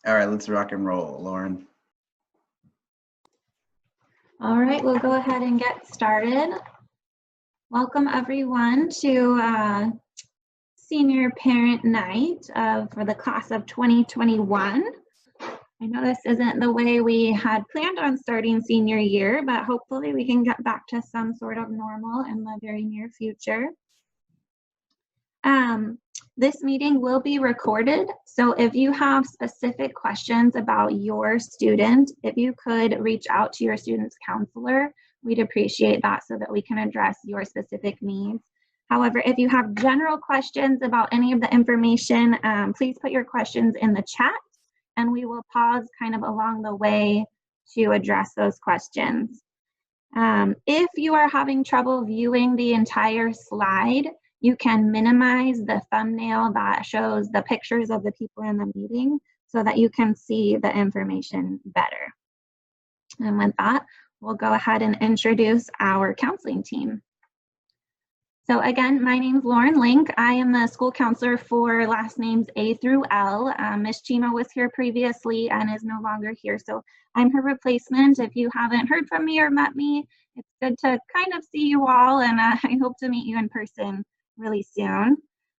All right, let's rock and roll, Lauren. All right, we'll go ahead and get started. Welcome everyone to Senior Parent Night for the class of 2021. I know this isn't the way we had planned on starting senior year, but hopefully we can get back to some sort of normal in the very near future. This meeting will be recorded, so if you have specific questions about your student, if you could reach out to your student's counselor, we'd appreciate that so that we can address your specific needs. However, if you have general questions about any of the information, please put your questions in the chat, and we will pause kind of along the way to address those questions. If you are having trouble viewing the entire slide, you can minimize the thumbnail that shows the pictures of the people in the meeting so that you can see the information better. And with that, we'll go ahead and introduce our counseling team. So again, my name is Lauren Link. I am the school counselor for last names A through L. Ms. Chima was here previously and is no longer here, so I'm her replacement. If you haven't heard from me or met me, it's good to kind of see you all, and I hope to meet you in person really soon.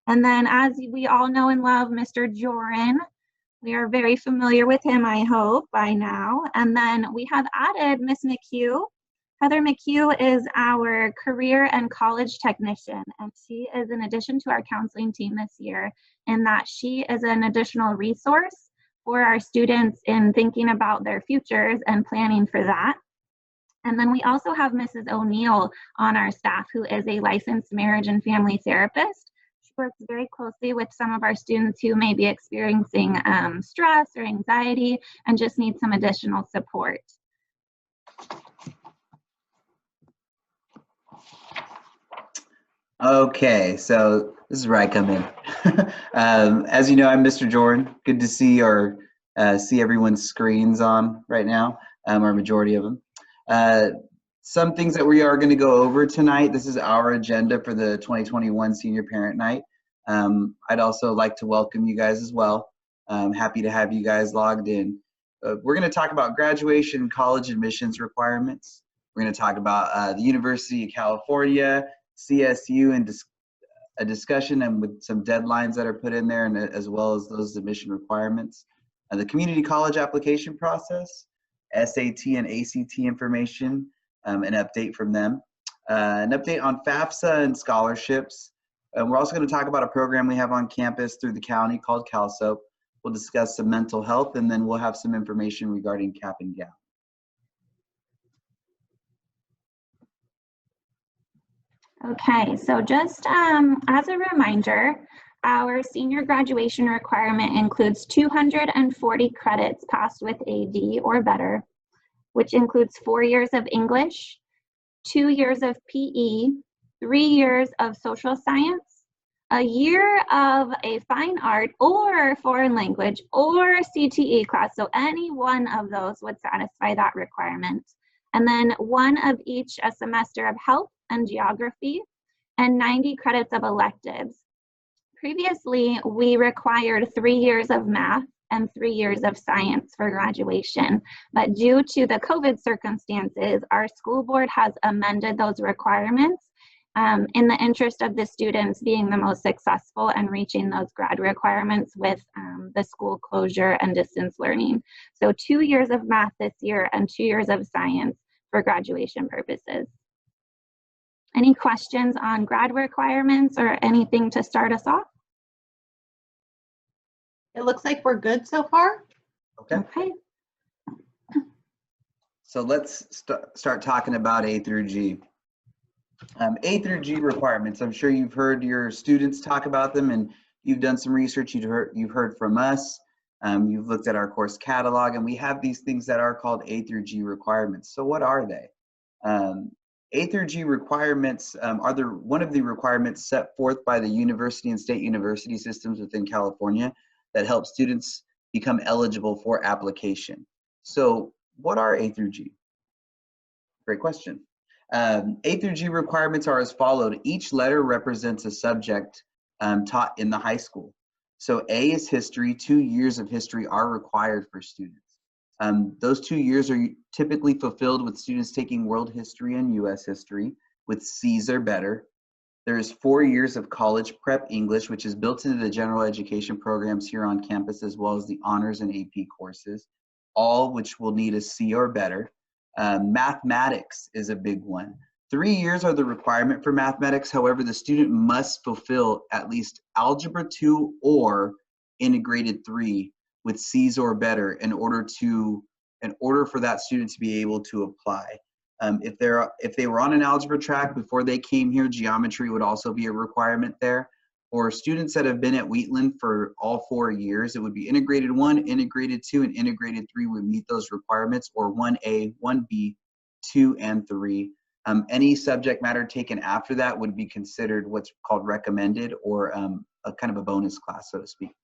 And then, as we all know and love, Mr. Jorrin. We are very familiar with him, I hope, by now. And then we have added Miss McHugh. Heather McHugh is our career and college technician, and she is an addition to our counseling team this year in that she is an additional resource for our students in thinking about their futures and planning for that. And then we also have Mrs. O'Neill on our staff, who is a licensed marriage and family therapist. She works very closely with some of our students who may be experiencing stress or anxiety and just need some additional support. Okay, so this is where I come in. As you know, I'm Mr. Jorrin. Good to see see everyone's screens on right now, or majority of them. Some things that we are going to go over tonight. This is our agenda for the 2021 Senior Parent Night. I'd also like to welcome you guys as well. I'm happy to have you guys logged in. We're going to talk about graduation and college admissions requirements. We're going to talk about the University of California, CSU, and a discussion and with some deadlines that are put in there, and as well as those admission requirements. The community college application process, SAT and ACT information, an update from them. An update on FAFSA and scholarships. We're also going to talk about a program we have on campus through the county called CalSOAP. We'll discuss some mental health, and then we'll have some information regarding cap and gown. Okay, so just as a reminder, our senior graduation requirement includes 240 credits passed with a D or better, which includes 4 years of English, 2 years of PE, 3 years of social science, a year of a fine art or foreign language or CTE class, so any one of those would satisfy that requirement. And then one of each a semester of health and geography, and 90 credits of electives. Previously, we required 3 years of math and 3 years of science for graduation, but due to the COVID circumstances, our school board has amended those requirements in the interest of the students being the most successful and reaching those grad requirements with the school closure and distance learning. So 2 years of math this year and 2 years of science for graduation purposes. Any questions on grad requirements or anything to start us off? It looks like we're good so far. Okay. So let's start talking about A through G. A through G requirements. I'm sure you've heard your students talk about them, and you've done some research. You've heard from us. You've looked at our course catalog, and we have these things that are called A through G requirements. So what are they? A through G requirements are one of the requirements set forth by the university and state university systems within California that help students become eligible for application. So what are A through G? Great question. A through G requirements are as followed. Each letter represents a subject taught in the high school. So A is history. 2 years of history are required for students. Those 2 years are typically fulfilled with students taking world history and US history with C's or better. There's 4 years of college prep English, which is built into the general education programs here on campus, as well as the honors and AP courses, all which will need a C or better. Mathematics is a big one. 3 years are the requirement for mathematics. However, the student must fulfill at least Algebra 2 or Integrated 3 with C's or better in order for that student to be able to apply. If they were on an algebra track before they came here, geometry would also be a requirement there. For students that have been at Wheatland for all 4 years, it would be Integrated 1, Integrated 2, and Integrated 3 would meet those requirements, or 1A, 1B, 2, and 3. Any subject matter taken after that would be considered what's called recommended, or a kind of a bonus class, so to speak.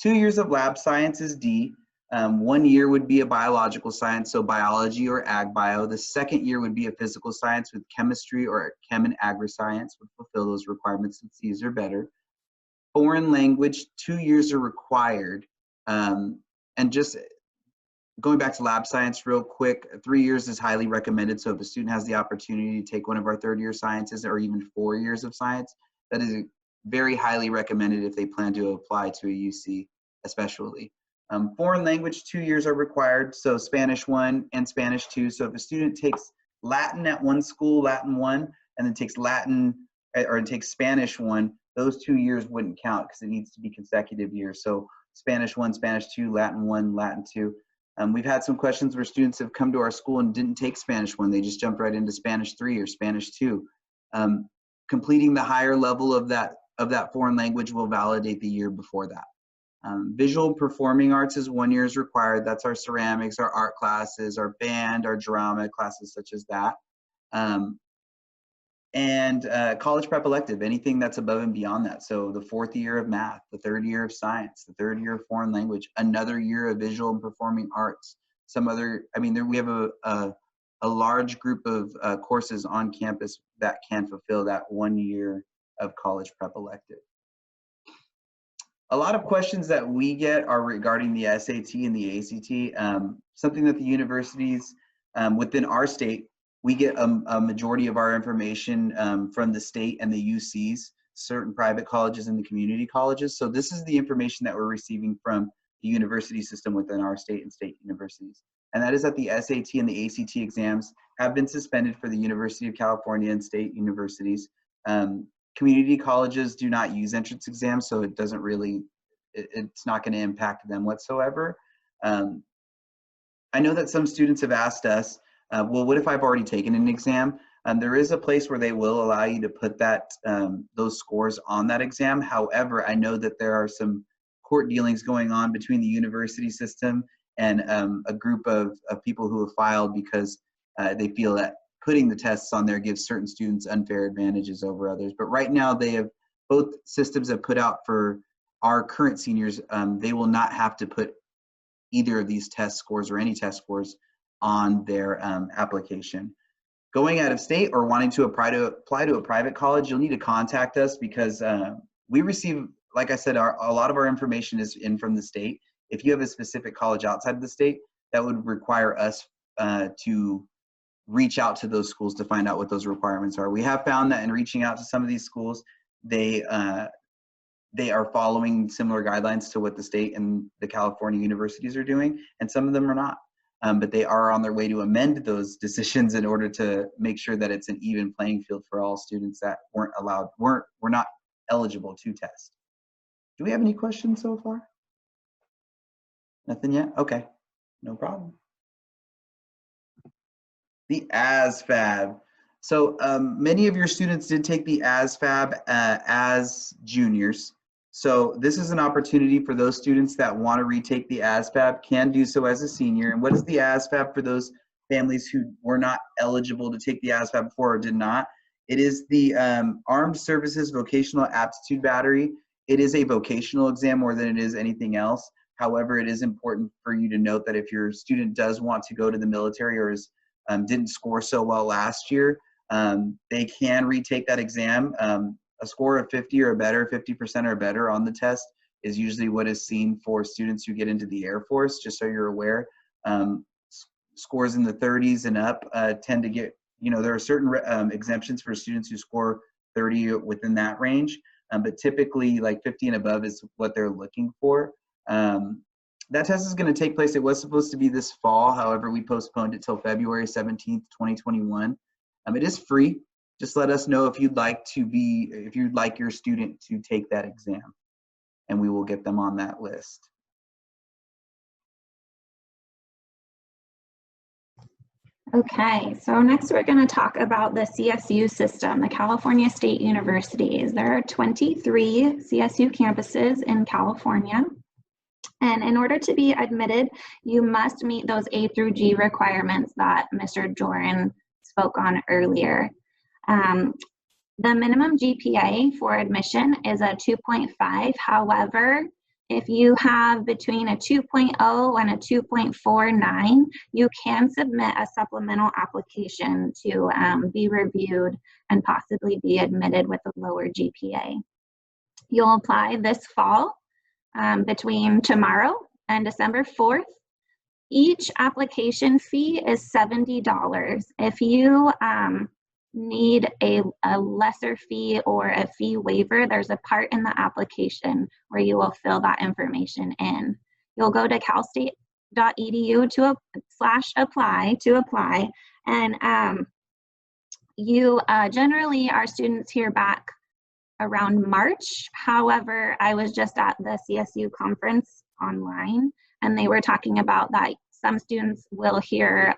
2 years of lab science is D. 1 year would be a biological science, so biology or ag bio. The second year would be a physical science with chemistry or chem and agri-science would fulfill those requirements with C's or better. Foreign language, 2 years are required. And just going back to lab science real quick, 3 years is highly recommended. So if a student has the opportunity to take one of our third-year sciences or even 4 years of science, that is very highly recommended if they plan to apply to a UC especially. Foreign language, 2 years are required, so Spanish 1 and Spanish 2. So if a student takes Latin at one school, Latin 1, and then takes Latin or takes Spanish 1, those 2 years wouldn't count because it needs to be consecutive years. So Spanish 1, Spanish 2, Latin 1, Latin 2. We've had some questions where students have come to our school and didn't take Spanish 1. They just jumped right into Spanish 3 or Spanish 2. Completing the higher level of that foreign language will validate the year before that. Visual performing arts is 1 year is required. That's our ceramics, our art classes, our band, our drama classes such as that. College prep elective, anything that's above and beyond that. So the 4th year of math, the 3rd year of science, the 3rd year of foreign language, another year of visual and performing arts. We have a large group of courses on campus that can fulfill that 1 year of college prep elective. A lot of questions that we get are regarding the SAT and the ACT. Something that the universities within our state, we get a majority of our information from the state and the UCs, certain private colleges and the community colleges. So this is the information that we're receiving from the university system within our state and state universities. And that is that the SAT and the ACT exams have been suspended for the University of California and state universities. Community colleges do not use entrance exams, so it doesn't really, it's not going to impact them whatsoever. I know that some students have asked us, well, what if I've already taken an exam? There is a place where they will allow you to put that those scores on that exam. However, I know that there are some court dealings going on between the university system and a group of people who have filed because they feel that putting the tests on there gives certain students unfair advantages over others. But right now, both systems have put out for our current seniors, they will not have to put either of these test scores or any test scores on their application. Going out of state or wanting to apply to a private college, you'll need to contact us because we receive, like I said, a lot of our information is in from the state. If you have a specific college outside of the state, that would require us to reach out to those schools to find out what those requirements are. We have found that in reaching out to some of these schools, they are following similar guidelines to what the state and the California universities are doing, and some of them are not. But they are on their way to amend those decisions in order to make sure that it's an even playing field for all students that were not eligible to test. Do we have any questions so far? Nothing yet? Okay, no problem. The ASVAB. So many of your students did take the ASVAB as juniors. So this is an opportunity for those students that want to retake the ASVAB, can do so as a senior. And what is the ASVAB for those families who were not eligible to take the ASVAB before or did not? It is the Armed Services Vocational Aptitude Battery. It is a vocational exam more than it is anything else. However, it is important for you to note that if your student does want to go to the military or didn't score so well last year, they can retake that exam. A score of 50 or better, 50% or better on the test is usually what is seen for students who get into the Air Force, just so you're aware. Scores in the 30s and up tend to get, there are certain exemptions for students who score 30 within that range, but typically like 50 and above is what they're looking for. That test is going to take place. It was supposed to be this fall. However, we postponed it till February 17th, 2021. It is free. Just let us know if you'd like your student to take that exam, and we will get them on that list. Okay, so next we're going to talk about the CSU system, the California State Universities. There are 23 CSU campuses in California. And in order to be admitted, you must meet those A through G requirements that Mr. Jorrin spoke on earlier. The minimum GPA for admission is a 2.5. However, if you have between a 2.0 and a 2.49, you can submit a supplemental application to be reviewed and possibly be admitted with a lower GPA. You'll apply this fall between tomorrow and December 4th. Each application fee is $70. If you need a lesser fee or a fee waiver, there's a part in the application where you will fill that information in. You'll go to calstate.edu/apply to apply, and you generally, our students hear back around March. However, I was just at the CSU conference online, and they were talking about that some students will hear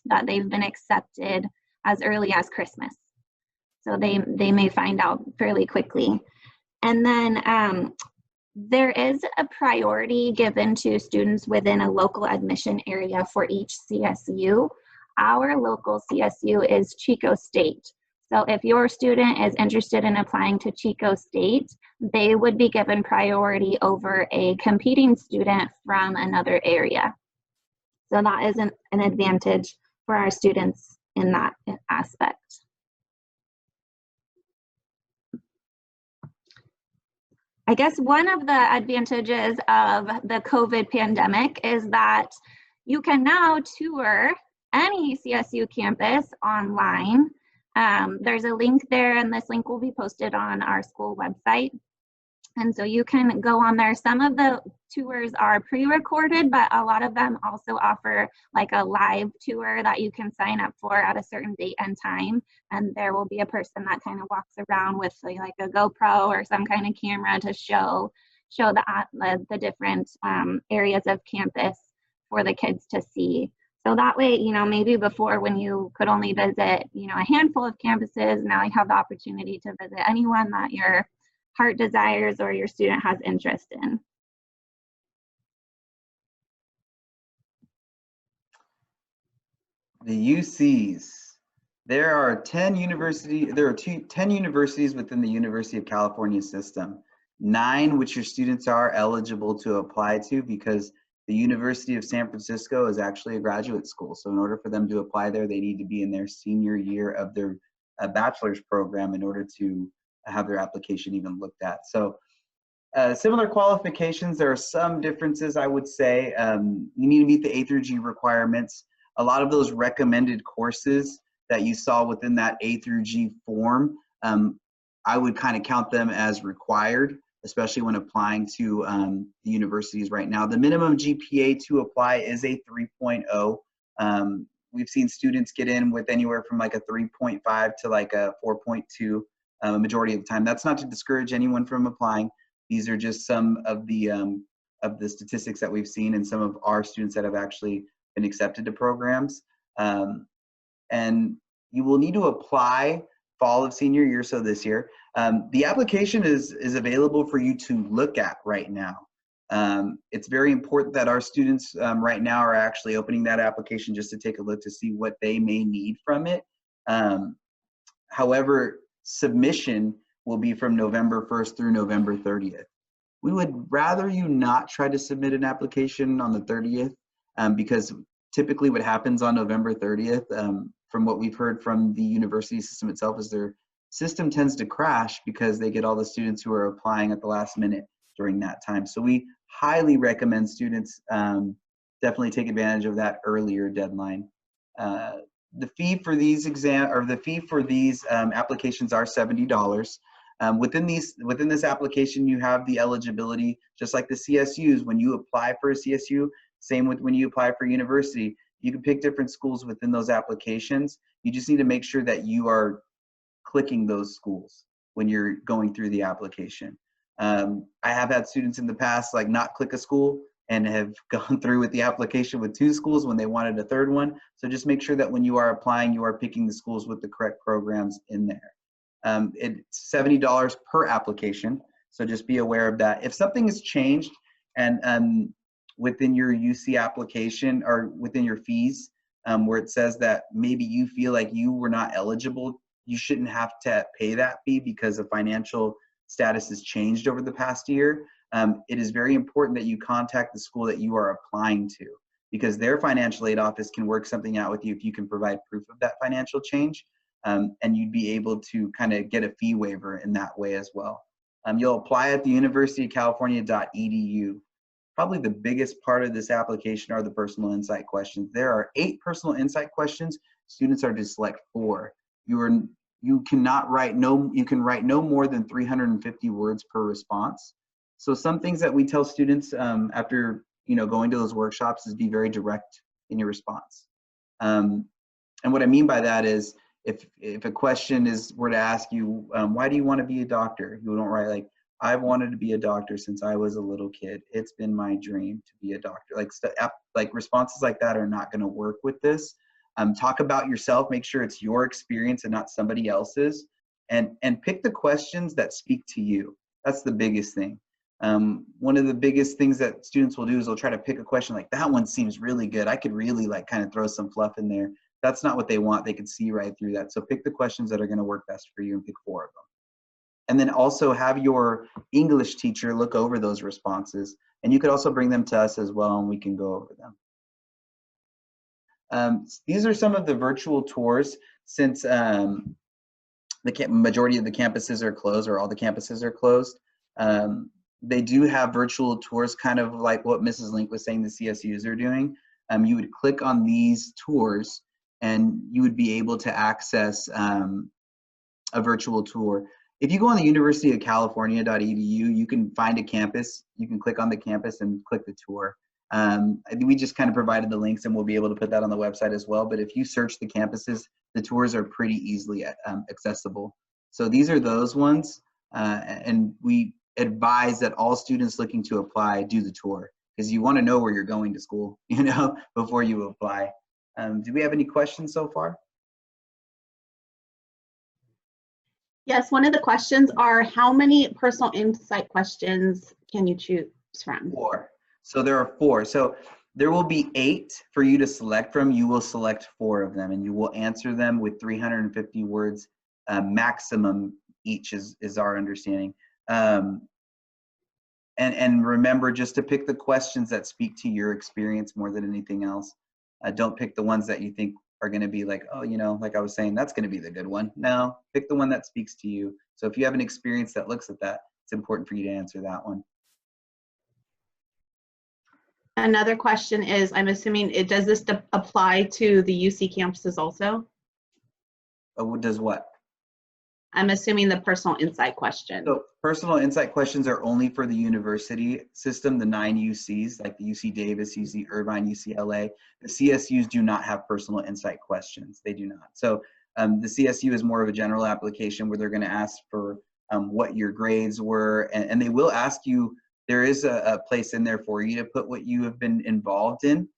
that they've been accepted as early as Christmas. So they may find out fairly quickly. And then there is a priority given to students within a local admission area for each CSU. Our local CSU is Chico State. So if your student is interested in applying to Chico State, they would be given priority over a competing student from another area. So that is an advantage for our students in that aspect. I guess one of the advantages of the COVID pandemic is that you can now tour any CSU campus online. There's a link there, and this link will be posted on our school website. And so you can go on there. Some of the tours are pre-recorded, but a lot of them also offer like a live tour that you can sign up for at a certain date and time. And there will be a person that kind of walks around with like a GoPro or some kind of camera to show the different areas of campus for the kids to see. So that way, maybe before when you could only visit, a handful of campuses, now you have the opportunity to visit anyone that your heart desires or your student has interest in. The UCs. There are 10 universities within the University of California system. 9 which your students are eligible to apply to, because the University of San Francisco is actually a graduate school. So in order for them to apply there, they need to be in their senior year of their bachelor's program in order to have their application even looked at. So similar qualifications. There are some differences, I would say. You need to meet the A through G requirements. A lot of those recommended courses that you saw within that A through G form, I would kind of count them as required, especially when applying to the universities right now. The minimum GPA to apply is a 3.0. We've seen students get in with anywhere from like a 3.5 to like a 4.2 majority of the time. That's not to discourage anyone from applying. These are just some of the statistics that we've seen and some of our students that have actually been accepted to programs. And you will need to apply fall of senior year, so this year. The application is available for you to look at right now. It's very important that our students right now are actually opening that application just to take a look to see what they may need from it. However, submission will be from November 1st through November 30th. We would rather you not try to submit an application on the 30th because typically what happens on November 30th, from what we've heard from the university system itself, is their system tends to crash because they get all the students who are applying at the last minute during that time. So we highly recommend students definitely take advantage of that earlier deadline. The fee for these applications are $70. Within this application, you have the eligibility, just like the CSUs. When you apply for a CSU, same with when you apply for university, you can pick different schools within those applications. You just need to make sure that you are clicking those schools when you're going through the application. I have had students in the past like not click a school and have gone through with the application with 2 schools when they wanted a 3rd one. So just make sure that when you are applying, you are picking the schools with the correct programs in there. It's $70 per application, so just be aware of that. If something has changed and within your UC application or within your fees, where it says that maybe you feel like you were not eligible, you shouldn't have to pay that fee because the financial status has changed over the past year. It is very important that you contact the school that you are applying to, because their financial aid office can work something out with you if you can provide proof of that financial change, and you'd be able to kind of get a fee waiver in that way as well. You'll apply at the universityofcalifornia.edu. Probably the biggest part of this application are the personal insight questions. There are 8 personal insight questions. Students are to select 4. You can write no more than 350 words per response. So some things that we tell students after going to those workshops is be very direct in your response. And what I mean by that is if a question were to ask you, why do you want to be a doctor? You don't write like, I've wanted to be a doctor since I was a little kid. It's been my dream to be a doctor. Like responses like that are not going to work with this. Talk about yourself. Make sure it's your experience and not somebody else's. And pick the questions that speak to you. That's the biggest thing. One of the biggest things that students will do is they'll try to pick a question like, that one seems really good. I could really like kind of throw some fluff in there. That's not what they want. They can see right through that. So pick the questions that are going to work best for you and pick 4 of them. And then also have your English teacher look over those responses. And you could also bring them to us as well, and we can go over them. These are some of the virtual tours since the majority of the campuses are closed, or all the campuses are closed. They do have virtual tours, kind of like what Mrs. Link was saying the CSUs are doing. You would click on these tours and you would be able to access a virtual tour. If you go on the universityofcalifornia.edu, you can find a campus. You can click on the campus and click the tour. We just kind of provided the links, and we'll be able to put that on the website as well. But if you search the campuses, the tours are pretty easily accessible. So these are those ones, and we advise that all students looking to apply do the tour, because you want to know where you're going to school, before you apply. Do we have any questions so far? Yes, one of the questions are, how many personal insight questions can you choose from? 4. So there are 4. So there will be 8 for you to select from. You will select 4 of them, and you will answer them with 350 words maximum each is our understanding. And remember just to pick the questions that speak to your experience more than anything else. Don't pick the ones that you think are going to be like, oh, like I was saying, that's going to be the good one. No, pick the one that speaks to you. So if you have an experience that looks at that, it's important for you to answer that one. Another question is, I'm assuming does this apply to the UC campuses also? Does what? I'm assuming the personal insight question. So personal insight questions are only for the university system, the 9 UCs, like the UC Davis, UC Irvine, UCLA. The CSUs do not have personal insight questions. They do not. So the CSU is more of a general application where they're going to ask for what your grades were, and they will ask you, there is a place in there for you to put what you have been involved in.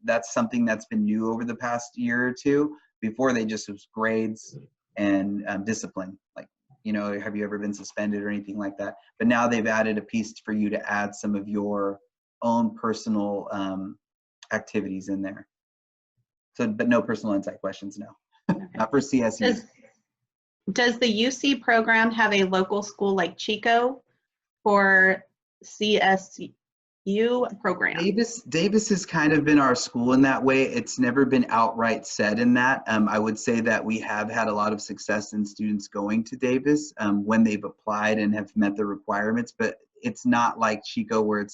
That's something that's been new over the past year or two. Before, they just was grades and discipline, like, have you ever been suspended or anything like that? But now they've added a piece for you to add some of your own personal activities in there. So, but no personal insight questions, no. Okay. Not for CSU. Does the UC program have a local school like Chico for CSU program? Davis has kind of been our school in that way. It's never been outright said in that. I would say that we have had a lot of success in students going to Davis when they've applied and have met the requirements, but it's not like Chico where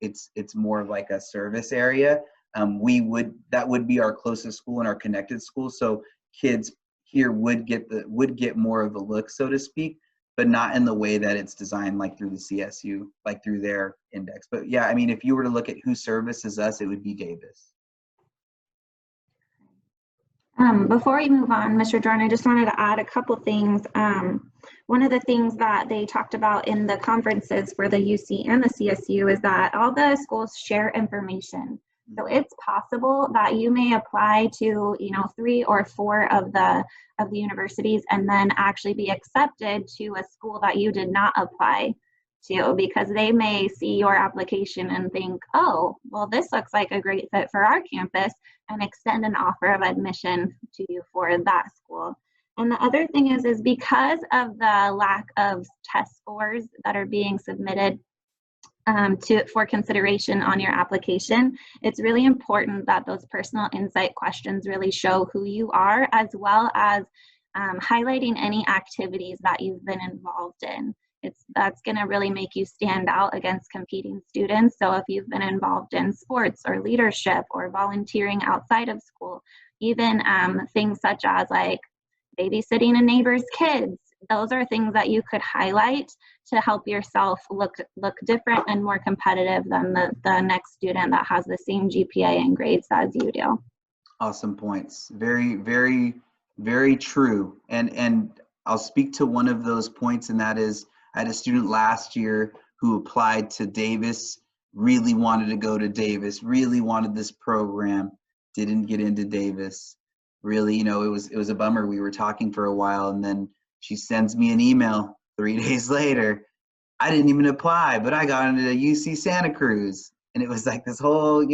it's more of like a service area. That would be our closest school and our connected school. So kids here would get more of a look, so to speak, but not in the way that it's designed, like through the CSU, like through their index. But yeah, I mean, if you were to look at who services us, it would be Davis. Before we move on, Mr. Jordan, I just wanted to add a couple things. One of the things that they talked about in the conferences for the UC and the CSU is that all the schools share information. So it's possible that you may apply to, 3 or 4 of the universities and then actually be accepted to a school that you did not apply to, because they may see your application and think, oh, well, this looks like a great fit for our campus, and extend an offer of admission to you for that school. And the other thing is because of the lack of test scores that are being submitted for consideration on your application, it's really important that those personal insight questions really show who you are, as well as highlighting any activities that you've been involved in. That's going to really make you stand out against competing students. So if you've been involved in sports or leadership or volunteering outside of school, even things such as like babysitting a neighbor's kids, those are things that you could highlight to help yourself look different and more competitive than the next student that has the same GPA and grades as you do. Awesome points. Very, very, very true. And I'll speak to one of those points, and that is, I had a student last year who applied to Davis, really wanted to go to Davis, really wanted this program, didn't get into Davis. Really, it was a bummer. We were talking for a while, and then she sends me an email 3 days later. I didn't even apply, but I got into UC Santa Cruz. And it was like this whole,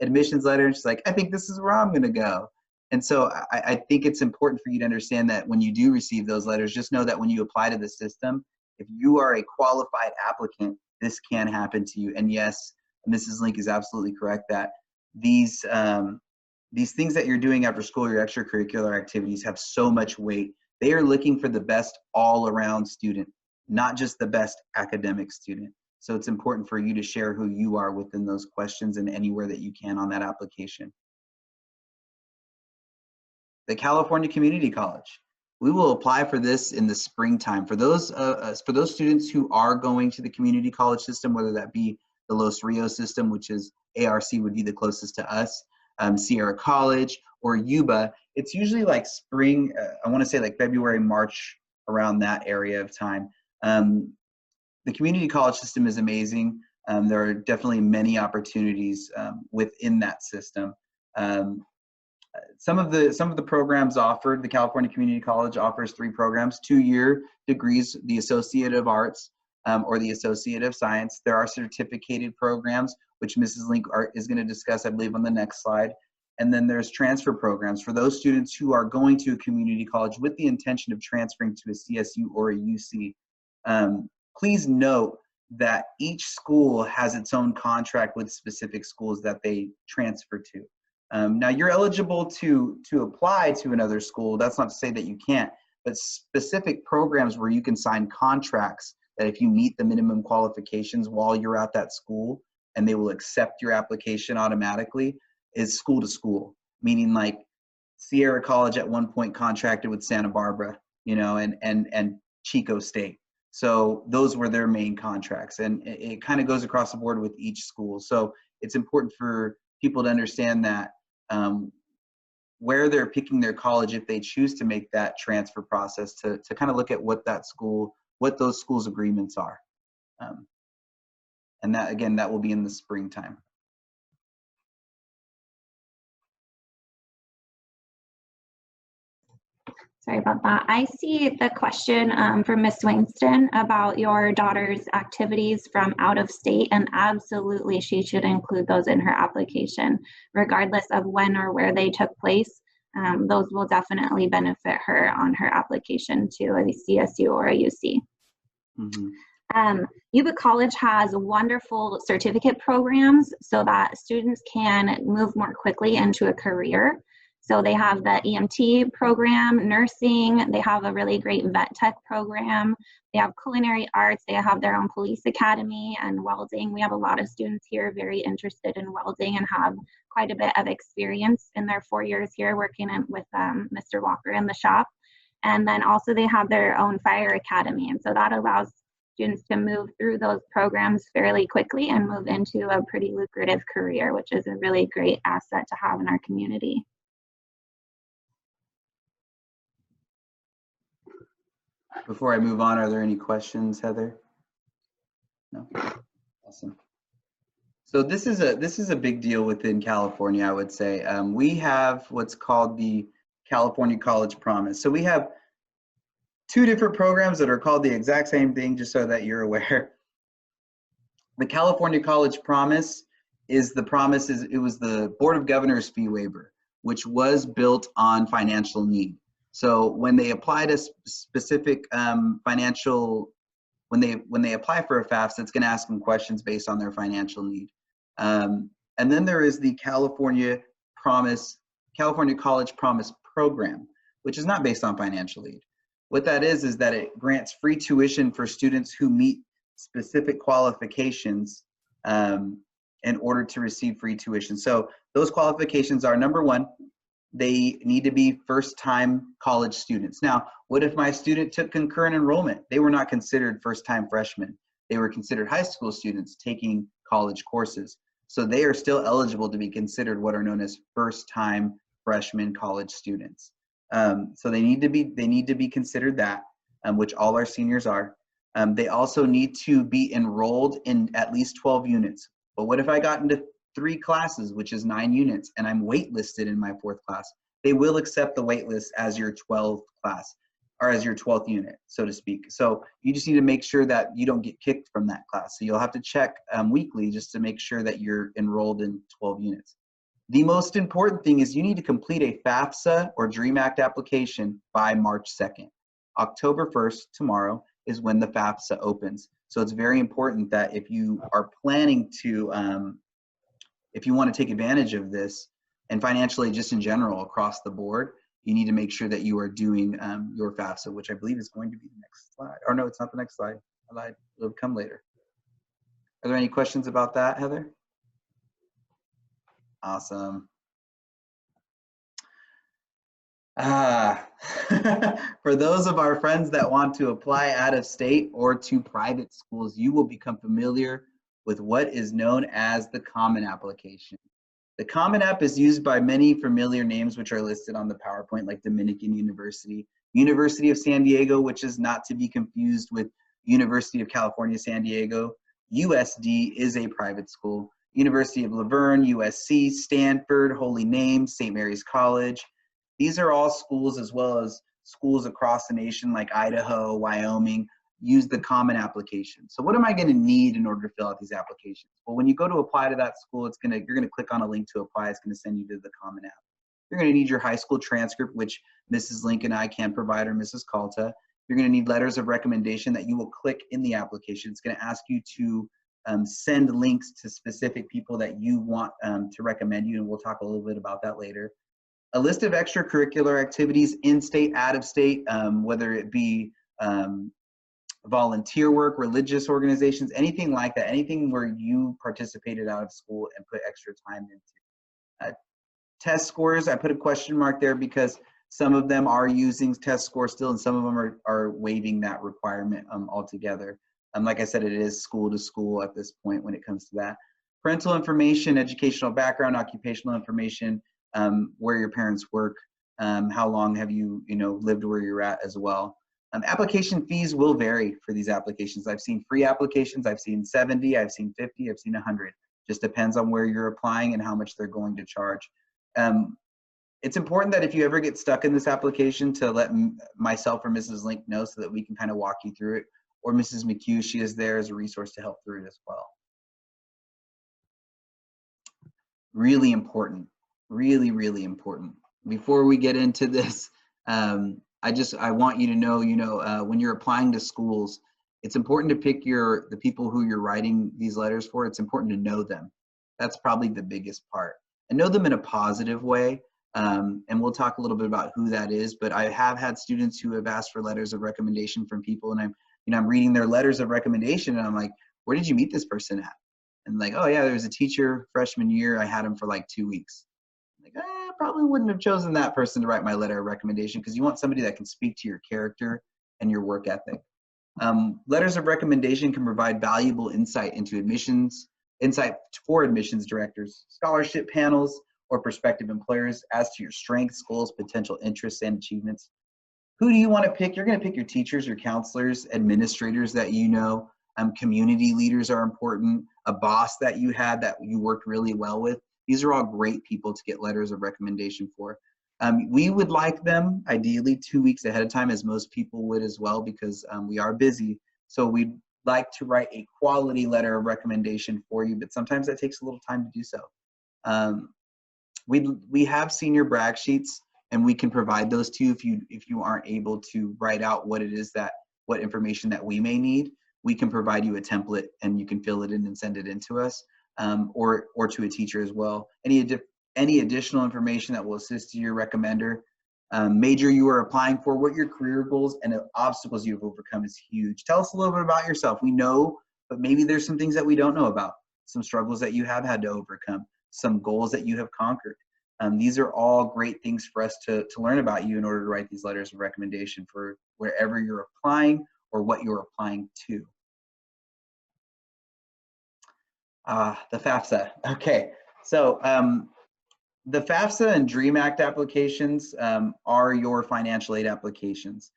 admissions letter. And she's like, I think this is where I'm going to go. And so I think it's important for you to understand that when you do receive those letters, just know that when you apply to the system, if you are a qualified applicant, this can happen to you. And yes, Mrs. Link is absolutely correct that these things that you're doing after school, your extracurricular activities, have so much weight. They are looking for the best all-around student, not just the best academic student. So it's important for you to share who you are within those questions and anywhere that you can on that application. The California Community College. We will apply for this in the springtime. For those students who are going to the community college system, whether that be the Los Rios system, which is ARC would be the closest to us, Sierra College, or Yuba, it's usually like spring, I want to say like February, March, around that area of time. The community college system is amazing. There are definitely many opportunities within that system. Some of the programs offered, the California Community College offers 3 programs, 2-year degrees, the Associate of Arts or the Associate of Science. There are certificated programs, which Mrs. Link is going to discuss, I believe, on the next slide. And then there's transfer programs for those students who are going to a community college with the intention of transferring to a CSU or a UC. Please note that each school has its own contract with specific schools that they transfer to. Now you're eligible to apply to another school. That's not to say that you can't, but specific programs where you can sign contracts that if you meet the minimum qualifications while you're at that school and they will accept your application automatically, is school to school, meaning like Sierra College at one point contracted with Santa Barbara, and Chico State. So those were their main contracts, and it kind of goes across the board with each school. So it's important for people to understand that where they're picking their college, if they choose to make that transfer process, to kind of look at what those schools' agreements are. And that, again, that will be in the springtime. Sorry about that. I see the question from Ms. Winston about your daughter's activities from out of state, and absolutely she should include those in her application, regardless of when or where they took place. Those will definitely benefit her on her application to a CSU or a UC. Mm-hmm. Yuba College has wonderful certificate programs so that students can move more quickly into a career. So they have the EMT program, nursing, they have a really great vet tech program, they have culinary arts, they have their own police academy and welding. We have a lot of students here very interested in welding and have quite a bit of experience in their 4 years here working with Mr. Walker in the shop. And then also they have their own fire academy. And so that allows students to move through those programs fairly quickly and move into a pretty lucrative career, which is a really great asset to have in our community. Before I move on, are there any questions, Heather? No? Awesome. So this is a big deal within California, I would say. We have what's called the California College Promise. So we have 2 different programs that are called the exact same thing, just so that you're aware. The California College Promise is it was the Board of Governors fee waiver, which was built on financial need. So when they apply to specific financial, when they apply for a FAFSA, it's going to ask them questions based on their financial need. And then there is the California College Promise program, which is not based on financial need. What that is that it grants free tuition for students who meet specific qualifications in order to receive free tuition. So those qualifications are, number 1, they need to be first-time college students. Now, what if my student took concurrent enrollment? They were not considered first-time freshmen. They were considered high school students taking college courses. So they are still eligible to be considered what are known as first-time freshman college students. So they need to be considered that, which all our seniors are. They also need to be enrolled in at least 12 units. But what if I got into 3 classes, which is 9 units, and I'm waitlisted in my 4th class? They will accept the waitlist as your 12th class, or as your 12th unit, so to speak. So you just need to make sure that you don't get kicked from that class. So you'll have to check weekly just to make sure that you're enrolled in 12 units. The most important thing is you need to complete a FAFSA or DREAM Act application by March 2nd. October 1st, tomorrow, is when the FAFSA opens. So it's very important that if you are planning to, if you want to take advantage of this, and financially just in general across the board, you need to make sure that you are doing your FAFSA, which I believe is going to be the next slide. Or no, it's not the next slide. I lied. It'll come later. Are there any questions about that, Heather? Awesome. For those of our friends that want to apply out of state or to private schools, you will become familiar with what is known as the Common Application. The Common App is used by many familiar names which are listed on the PowerPoint, like Dominican University, University of San Diego, which is not to be confused with University of California, San Diego. USD is a private school. University of Laverne, USC, Stanford, Holy Name, St. Mary's College. These are all schools, as well as schools across the nation like Idaho, Wyoming, use the Common Application. So what am I going to need in order to fill out these applications? Well, when you go to apply to that school, you're going to click on a link to apply. It's going to send you to the Common App. You're going to need your high school transcript, which Mrs. Link and I can provide, or Mrs. Calta. You're going to need letters of recommendation that you will click in the application. It's going to ask you to send links to specific people that you want to recommend you, and we'll talk a little bit about that later. A list of extracurricular activities, in-state, out-of-state, whether it be volunteer work, religious organizations, anything like that, anything where you participated out of school and put extra time into. Test scores, I put a question mark there because some of them are using test scores still, and some of them are waiving that requirement altogether. Like I said, it is school to school at this point when it comes to that. Parental information, educational background, occupational information, where your parents work, how long have you lived where you're at as well. Application fees will vary for these applications. I've seen free applications, I've seen 70, I've seen 50, I've seen 100. Just depends on where you're applying and how much they're going to charge. It's important that if you ever get stuck in this application to let myself or Mrs. Link know so that we can kind of walk you through it, or Mrs. McHugh, she is there as a resource to help through it as well. Really important, really, really important. Before we get into this, I want you to know, when you're applying to schools, it's important to pick the people who you're writing these letters for. It's important to know them. That's probably the biggest part. And know them in a positive way. And we'll talk a little bit about who that is, but I have had students who have asked for letters of recommendation from people, and I'm reading their letters of recommendation, and I'm like, where did you meet this person at? And like, oh yeah, there was a teacher freshman year, I had him for like 2 weeks. Like, I probably wouldn't have chosen that person to write my letter of recommendation, because you want somebody that can speak to your character and your work ethic. Letters of recommendation can provide valuable insight for admissions directors, scholarship panels, or prospective employers as to your strengths, goals, potential interests, and achievements. Who do you want to pick? You're going to pick your teachers, your counselors, administrators that you know. Community leaders are important. A boss that you had that you worked really well with. These are all great people to get letters of recommendation for. We would like them ideally 2 weeks ahead of time, as most people would as well, because we are busy. So we'd like to write a quality letter of recommendation for you, but sometimes that takes a little time to do so. We have senior brag sheets, and we can provide those to you if you aren't able to write out what information that we may need. We can provide you a template, and you can fill it in and send it in to us, or to a teacher as well. Any additional information that will assist your recommender, major you are applying for, what your career goals and obstacles you've overcome is huge. Tell us a little bit about yourself. We know, but maybe there's some things that we don't know about, some struggles that you have had to overcome, some goals that you have conquered. These are all great things for us to learn about you in order to write these letters of recommendation for wherever you're applying or what you're applying to. The FAFSA. Okay, so the FAFSA and DREAM Act applications are your financial aid applications.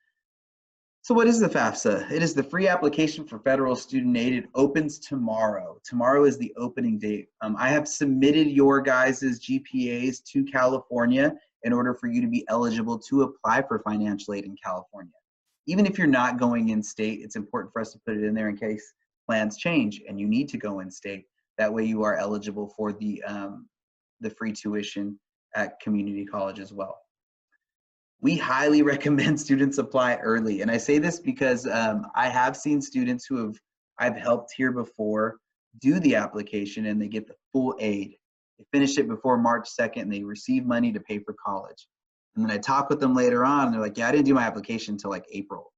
So what is the FAFSA? It is the free application for federal student aid. It opens tomorrow. Tomorrow is the opening date. I have submitted your guys' GPAs to California in order for you to be eligible to apply for financial aid in California. Even if you're not going in state, it's important for us to put it in there in case plans change and you need to go in state. That way you are eligible for the free tuition at community college as well. We highly recommend students apply early. And I say this because I have seen students who I've helped here before do the application and they get the full aid. They finish it before March 2nd and they receive money to pay for college. And then I talk with them later on and they're like, yeah, I didn't do my application until like April.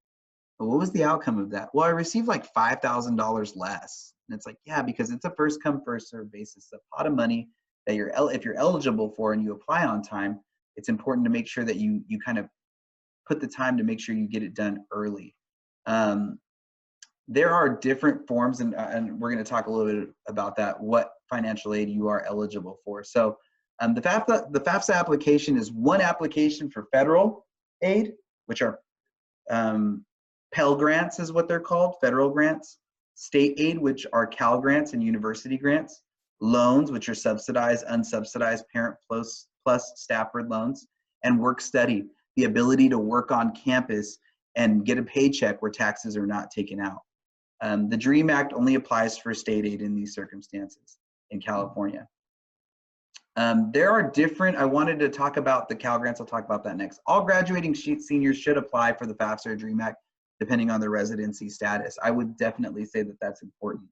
But what was the outcome of that? Well, I received like $5,000 less. And it's like, yeah, because it's a first come, first serve basis. A pot of money that if you're eligible for and you apply on time, it's important to make sure that you kind of put the time to make sure you get it done early. There are different forms, and we're going to talk a little bit about that, what financial aid you are eligible for. So the FAFSA application is one application for federal aid, which are Pell Grants is what they're called, federal grants, state aid, which are Cal Grants and university grants, loans, which are subsidized, unsubsidized parent plus Stafford loans, and work study, the ability to work on campus and get a paycheck where taxes are not taken out. The DREAM Act only applies for state aid in these circumstances in California. There are different, I wanted to talk about the Cal Grants, I'll talk about that next. All graduating seniors should apply for the FAFSA or DREAM Act, depending on their residency status. I would definitely say that that's important.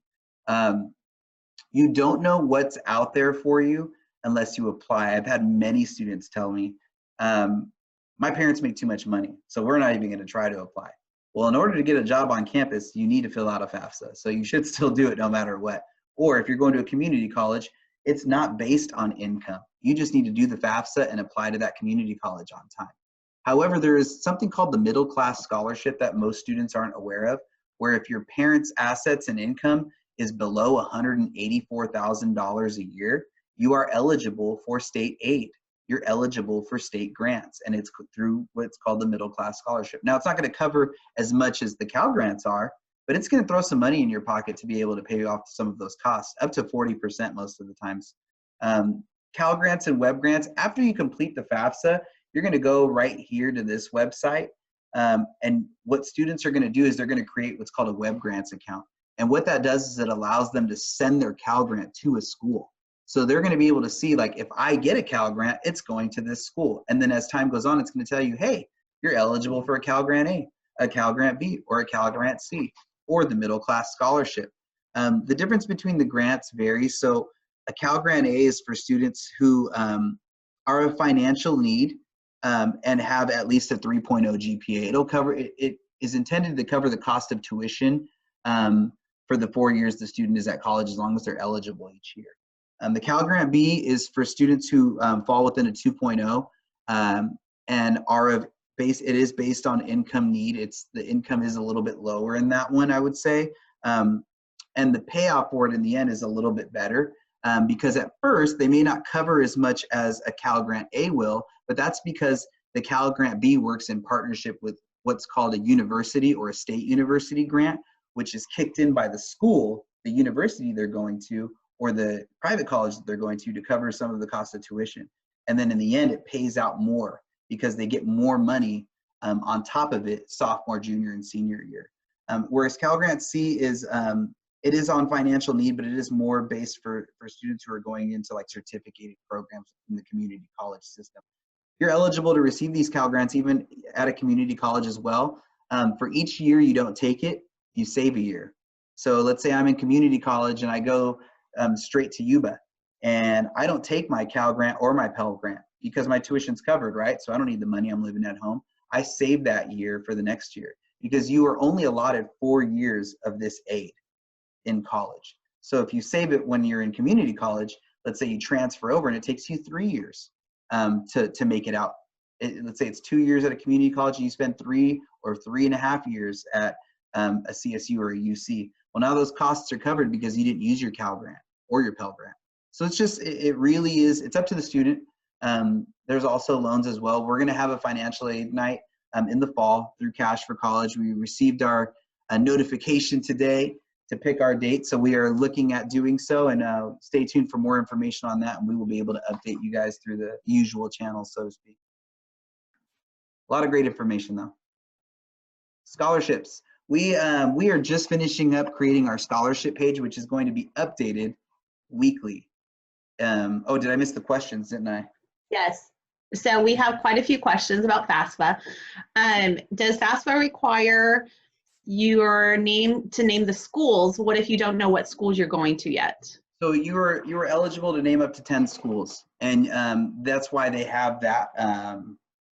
You don't know what's out there for you unless you apply. I've had many students tell me, my parents make too much money, so we're not even going to try to apply. Well, in order to get a job on campus, you need to fill out a FAFSA, so you should still do it no matter what. Or if you're going to a community college, it's not based on income. You just need to do the FAFSA and apply to that community college on time. However, there is something called the middle class scholarship that most students aren't aware of, where if your parents' assets and income is below $184,000 a year, you are eligible for state aid. You're eligible for state grants, and it's through what's called the middle class scholarship. Now, it's not going to cover as much as the Cal Grants are, but it's going to throw some money in your pocket to be able to pay off some of those costs, up to 40% most of the times. Cal Grants and Web Grants, after you complete the FAFSA, you're going to go right here to this website, and what students are going to do is they're going to create what's called a Web Grants account. And what that does is it allows them to send their Cal Grant to a school. So they're going to be able to see, like, if I get a Cal Grant, it's going to this school. And then as time goes on, it's going to tell you, hey, you're eligible for a Cal Grant A, a Cal Grant B, or a Cal Grant C, or the middle class scholarship. The difference between the grants varies. So a Cal Grant A is for students who are of financial need and have at least a 3.0 GPA. It'll cover, it is intended to cover the cost of tuition for the 4 years the student is at college, as long as they're eligible each year. The Cal Grant B is for students who fall within a 2.0 and are of base. It is based on income need. The income is a little bit lower in that one, I would say. And the payoff for it in the end is a little bit better because at first they may not cover as much as a Cal Grant A will, but that's because the Cal Grant B works in partnership with what's called a university or a state university grant, which is kicked in by the school, the university they're going to, or the private college that they're going to cover some of the cost of tuition. And then in the end, it pays out more because they get more money on top of it sophomore, junior, and senior year. Whereas Cal Grant C is, it is on financial need, but it is more based for students who are going into like certificated programs in the community college system. You're eligible to receive these Cal Grants even at a community college as well. For each year you don't take it, you save a year. So let's say I'm in community college and I go straight to Yuba and I don't take my Cal Grant or my Pell Grant because my tuition's covered, right? So I don't need the money, I'm living at home. I save that year for the next year because you are only allotted 4 years of this aid in college. So if you save it when you're in community college, let's say you transfer over and it takes you 3 years to make it out. Let's say it's 2 years at a community college and you spend 3 or 3.5 years at a CSU or a UC. Well, now those costs are covered because you didn't use your Cal Grant or your Pell Grant. So it's just, it really is, it's up to the student. There's also loans as well. We're gonna have a financial aid night in the fall through Cash for College. We received our notification today to pick our date. So we are looking at doing so, and stay tuned for more information on that, and we will be able to update you guys through the usual channels, so to speak. A lot of great information though. Scholarships. We are just finishing up creating our scholarship page, which is going to be updated weekly. Oh, did I miss the questions, didn't I? Yes. So we have quite a few questions about FAFSA. Does FAFSA require your name to name the schools? What if you don't know what schools you're going to yet? So you are eligible to name up to 10 schools, and that's why they have that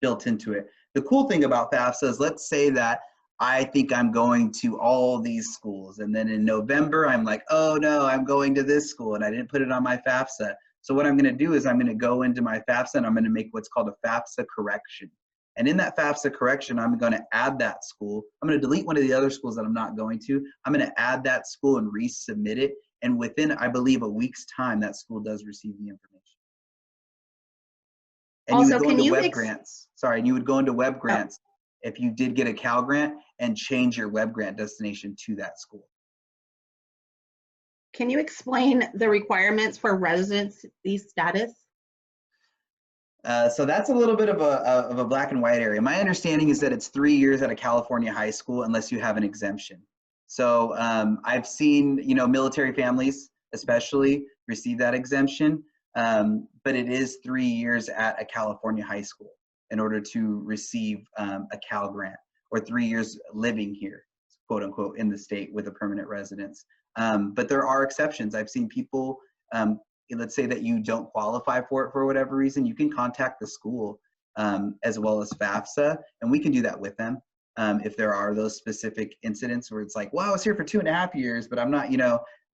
built into it. The cool thing about FAFSA is, let's say that I think I'm going to all these schools, and then in November I'm like, oh no, I'm going to this school and I didn't put it on my FAFSA. So what I'm going to do is I'm going to go into my FAFSA and I'm going to make what's called a FAFSA correction. And in that FAFSA correction, I'm going to add that school. I'm going to delete one of the other schools that I'm not going to. I'm going to add that school and resubmit it. And within, I believe, a week's time, that school does receive the information. And also, you would go into web grants. Sorry, and you would go into web grants if you did get a Cal Grant and change your web grant destination to that school. Can you explain the requirements for residency status? So that's a little bit of a black and white area. My understanding is that it's 3 years at a California high school unless you have an exemption. So I've seen, military families especially receive that exemption, but it is 3 years at a California high school in order to receive a Cal Grant, or 3 years living here, quote unquote, in the state with a permanent residence. But there are exceptions. I've seen people, let's say that you don't qualify for it for whatever reason, you can contact the school as well as FAFSA, and we can do that with them. If there are those specific incidents where it's like, well, I was here for 2.5 years, but I'm not,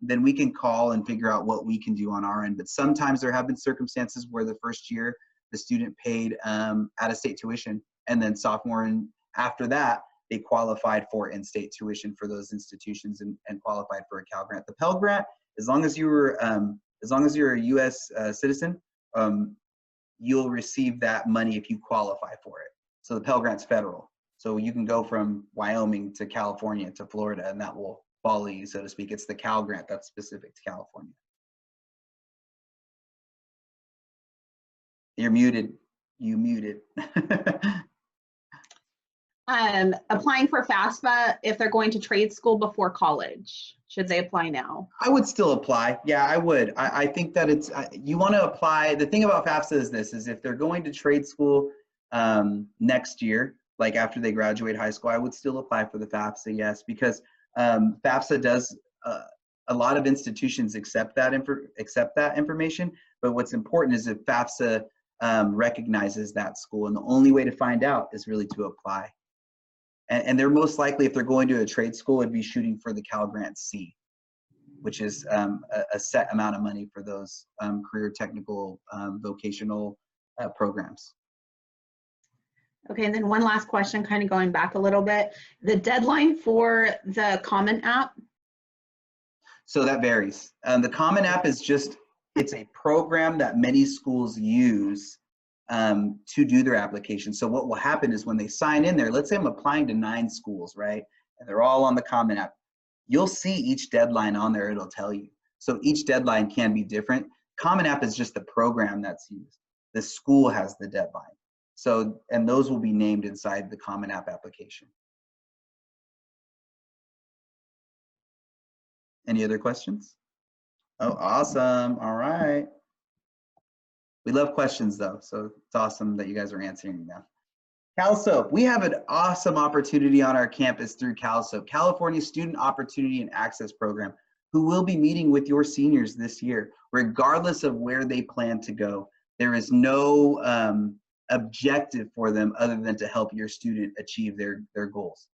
then we can call and figure out what we can do on our end. But sometimes there have been circumstances where the first year the student paid out-of-state tuition, and then sophomore and after that, they qualified for in-state tuition for those institutions and qualified for a Cal Grant. The Pell Grant, as long as you're a U.S. citizen, you'll receive that money if you qualify for it. So the Pell Grant's federal. So you can go from Wyoming to California to Florida, and that will follow you, so to speak. It's the Cal Grant that's specific to California. You're muted. You muted. Applying for FAFSA if they're going to trade school before college. Should they apply now? I would still apply. Yeah, I would. I think that it's, you want to apply. The thing about FAFSA is if they're going to trade school next year, like after they graduate high school, I would still apply for the FAFSA, yes, because FAFSA does, a lot of institutions accept that information, but what's important is if FAFSA recognizes that school. And the only way to find out is really to apply. And they're most likely, if they're going to a trade school, would be shooting for the Cal Grant C, which is a set amount of money for those career technical vocational programs. Okay, and then one last question, kind of going back a little bit. The deadline for the Common App? So that varies. The Common App is just, it's a program that many schools use to do their application. So what will happen is when they sign in there, let's say I'm applying to 9 schools, right? And they're all on the Common App. You'll see each deadline on there, it'll tell you. So each deadline can be different. Common App is just the program that's used. The school has the deadline. So, and those will be named inside the Common App application. Any other questions? Oh, awesome. All right. We love questions though, so it's awesome that you guys are answering them. CalSOAP, we have an awesome opportunity on our campus through CalSOAP, California Student Opportunity and Access Program, who will be meeting with your seniors this year, regardless of where they plan to go. There is no objective for them other than to help your student achieve their goals.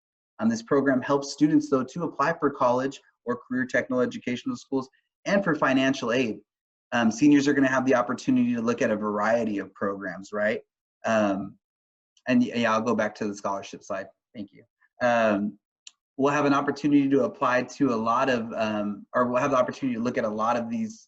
This program helps students though to apply for college or career technical educational schools and for financial aid. Seniors are going to have the opportunity to look at a variety of programs, right? And yeah, I'll go back to the scholarship slide. Thank you. We'll have an opportunity to apply to a lot of, or we'll have the opportunity to look at a lot of these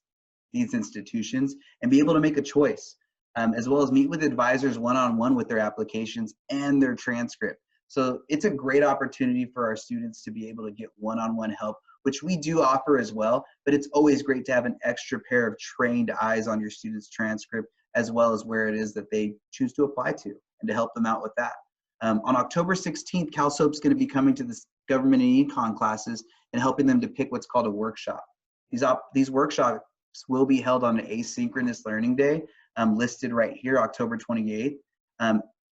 institutions and be able to make a choice, as well as meet with advisors one-on-one with their applications and their transcript. So it's a great opportunity for our students to be able to get one-on-one help, which we do offer as well, but it's always great to have an extra pair of trained eyes on your student's transcript, as well as where it is that they choose to apply to, and to help them out with that. On October 16th, CalSOAP's going to be coming to the government and econ classes and helping them to pick what's called a workshop. These workshops will be held on an asynchronous learning day, listed right here, October 28th.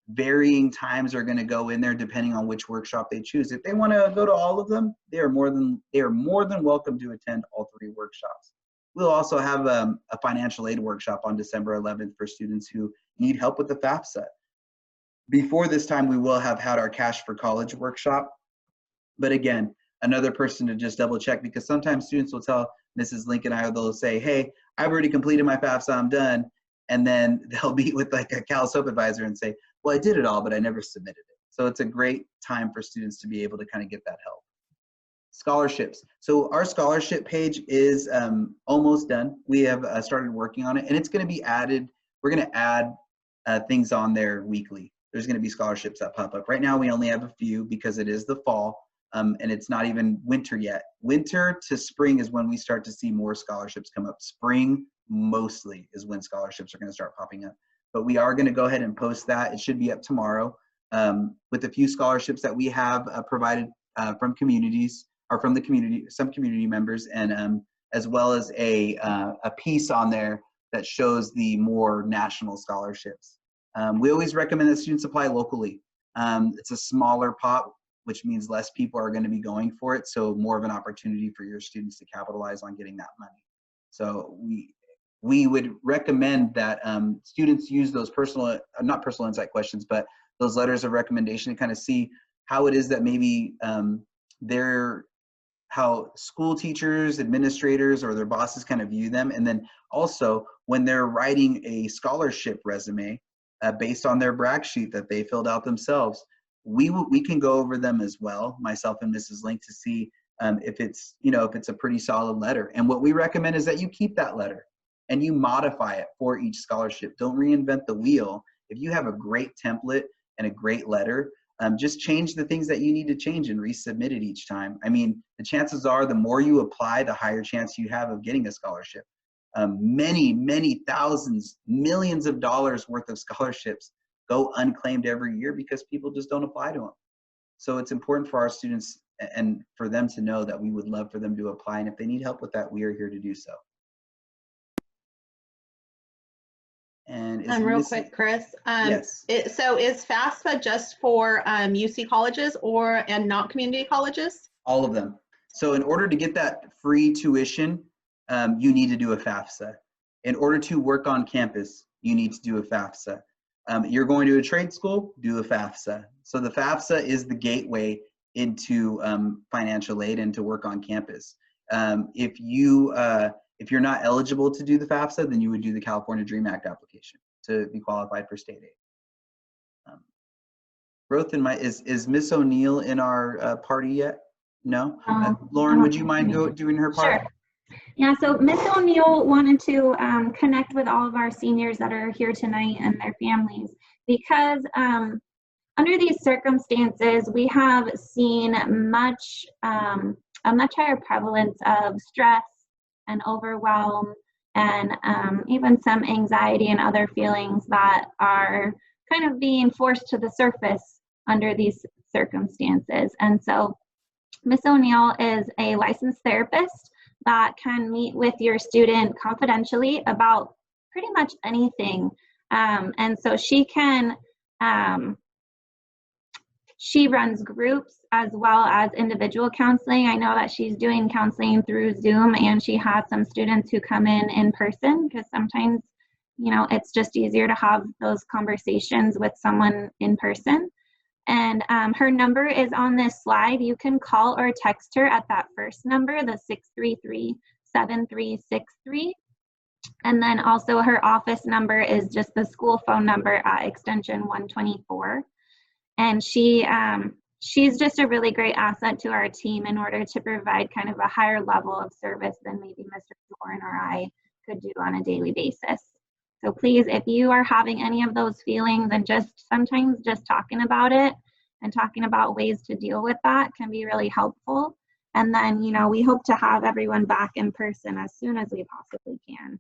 Varying times are going to go in there depending on which workshop they choose. If they want to go to all of them, they are more than welcome to attend all 3 workshops. We'll also have a financial aid workshop on December 11th for students who need help with the FAFSA. Before this time, we will have had our Cash for College workshop. But again, another person to just double check, because sometimes students will tell Mrs. Lincoln and I, they'll say, hey, I've already completed my FAFSA, I'm done. And then they'll be with like a CalSOAP advisor and say, well, I did it all, but I never submitted it. So it's a great time for students to be able to kind of get that help. Scholarships. So our scholarship page is almost done. We have started working on it, and it's going to be added. We're going to add things on there weekly. There's going to be scholarships that pop up. Right now, we only have a few because it is the fall, and it's not even winter yet. Winter to spring is when we start to see more scholarships come up. Spring mostly is when scholarships are going to start popping up. But we are going to go ahead and post that. It should be up tomorrow with a few scholarships that we have provided from communities, or from the community, some community members, and as well as a piece on there that shows the more national scholarships. We always recommend that students apply locally. It's a smaller pot, which means less people are going to be going for it, so more of an opportunity for your students to capitalize on getting that money. So we would recommend that students use those not personal insight questions, but those letters of recommendation to kind of see how it is that maybe how school teachers, administrators, or their bosses kind of view them. And then also when they're writing a scholarship resume based on their brag sheet that they filled out themselves, we can go over them as well, myself and Mrs. Link, to see if it's a pretty solid letter. And what we recommend is that you keep that letter and you modify it for each scholarship. Don't reinvent the wheel. If you have a great template and a great letter, just change the things that you need to change and resubmit it each time. I mean, the chances are the more you apply, the higher chance you have of getting a scholarship. Many thousands, millions of dollars worth of scholarships go unclaimed every year because people just don't apply to them. So it's important for our students and for them to know that we would love for them to apply. And if they need help with that, we are here to do so. And real quick, Chris. Yes. So is FAFSA just for UC colleges and not community colleges? All of them. So in order to get that free tuition, you need to do a FAFSA. In order to work on campus, you need to do a FAFSA. You're going to a trade school, do a FAFSA. So the FAFSA is the gateway into financial aid and to work on campus. If you're not eligible to do the FAFSA, then you would do the California Dream Act application to be qualified for state aid. Growth in my, is Miss O'Neill in our party yet? No? Lauren, would you mind doing her part? Sure. Yeah, so Miss O'Neill wanted to connect with all of our seniors that are here tonight and their families, because under these circumstances, we have seen a much higher prevalence of stress and overwhelm, and even some anxiety and other feelings that are kind of being forced to the surface under these circumstances. And so Miss O'Neill is a licensed therapist that can meet with your student confidentially about pretty much anything. And so she can, she runs groups as well as individual counseling. I know that she's doing counseling through Zoom, and she has some students who come in person, because sometimes, you know, it's just easier to have those conversations with someone in person. And her number is on this slide. You can call or text her at that first number, the 633-7363. And then also her office number is just the school phone number at extension 124. And she's just a really great asset to our team in order to provide kind of a higher level of service than maybe Mr. Jorrin or I could do on a daily basis. So please, if you are having any of those feelings, and just sometimes just talking about it and talking about ways to deal with that can be really helpful. And then, you know, we hope to have everyone back in person as soon as we possibly can.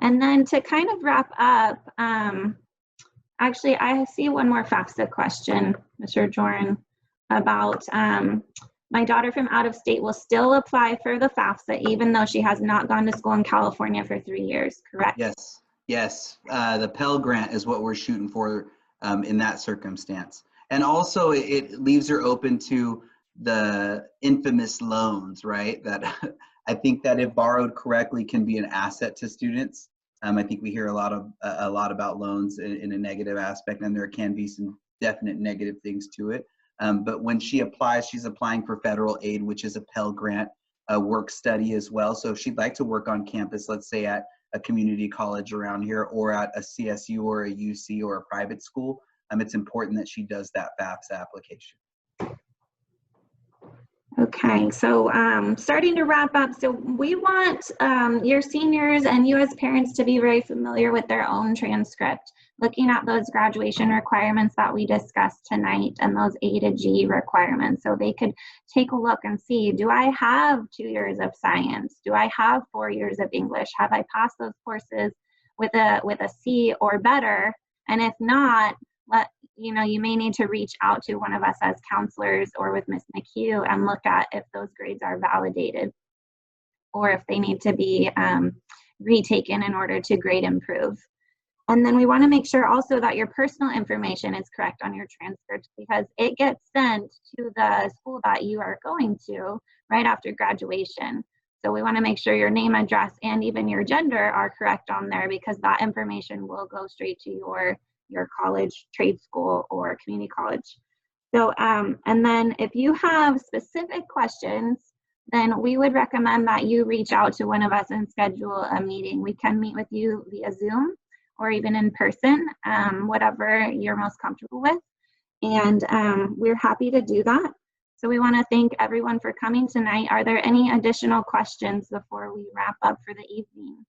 And then to kind of wrap up, actually, I see one more FAFSA question, Mr. Jorrin, about my daughter from out of state will still apply for the FAFSA even though she has not gone to school in California for 3 years, correct? Yes, yes. The Pell Grant is what we're shooting for in that circumstance. And also it leaves her open to the infamous loans, right? That I think that if borrowed correctly can be an asset to students. I think we hear a lot about loans in a negative aspect, and there can be some definite negative things to it. But when she applies, she's applying for federal aid, which is a Pell Grant, a work study as well. So if she'd like to work on campus, let's say at a community college around here, or at a CSU or a UC or a private school, it's important that she does that FAFSA application. Okay, so starting to wrap up. So we want your seniors and you as parents to be very familiar with their own transcript, looking at those graduation requirements that we discussed tonight and those A to G requirements. So they could take a look and see, do I have 2 years of science? Do I have 4 years of English? Have I passed those courses with a C or better? And if not, you may need to reach out to one of us as counselors or with Ms. McHugh and look at if those grades are validated or if they need to be retaken in order to grade improve. And then we want to make sure also that your personal information is correct on your transcript, because it gets sent to the school that you are going to right after graduation. So we want to make sure your name, address, and even your gender are correct on there, because that information will go straight to your college, trade school, or community college. So, and then if you have specific questions, then we would recommend that you reach out to one of us and schedule a meeting. We can meet with you via Zoom or even in person, whatever you're most comfortable with. And we're happy to do that. So we want to thank everyone for coming tonight. Are there any additional questions before we wrap up for the evening?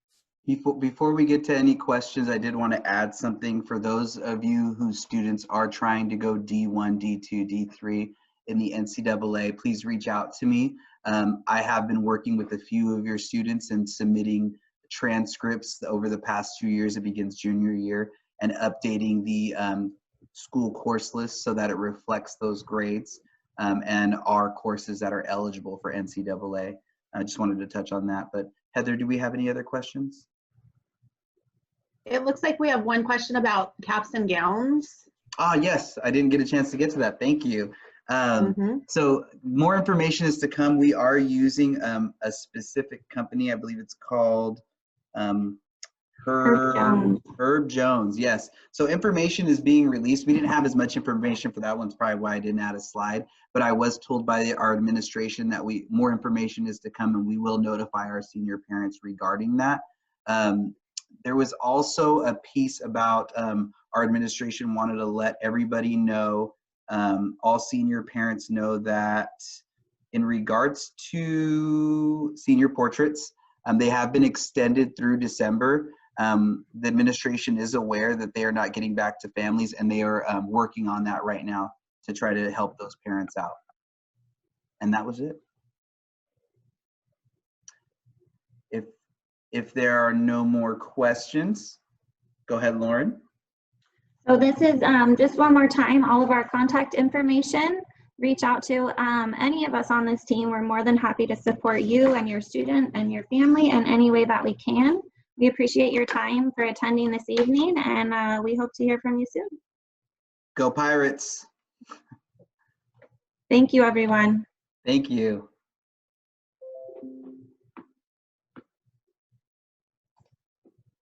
Before we get to any questions, I did want to add something for those of you whose students are trying to go D1, D2, D3 in the NCAA. Please reach out to me. I have been working with a few of your students and submitting transcripts over the past 2 years. It begins junior year, and updating the school course list so that it reflects those grades and our courses that are eligible for NCAA. I just wanted to touch on that. But Heather, do we have any other questions? It looks like we have one question about caps and gowns. Ah, yes, I didn't get a chance to get to that. Thank you. So more information is to come. We are using a specific company. I believe it's called Herb Jones. Yes. So information is being released. We didn't have as much information for that one. It's probably why I didn't add a slide. But I was told by our administration that more information is to come, and we will notify our senior parents regarding that. There was also a piece about our administration wanted to let everybody know, all senior parents know, that in regards to senior portraits, they have been extended through December. The administration is aware that they are not getting back to families, and they are working on that right now to try to help those parents out. And that was it. If there are no more questions, go ahead, Lauren. So this is just one more time, all of our contact information. Reach out to any of us on this team. We're more than happy to support you and your student and your family in any way that we can. We appreciate your time for attending this evening, and we hope to hear from you soon. Go Pirates. Thank you, everyone. Thank you.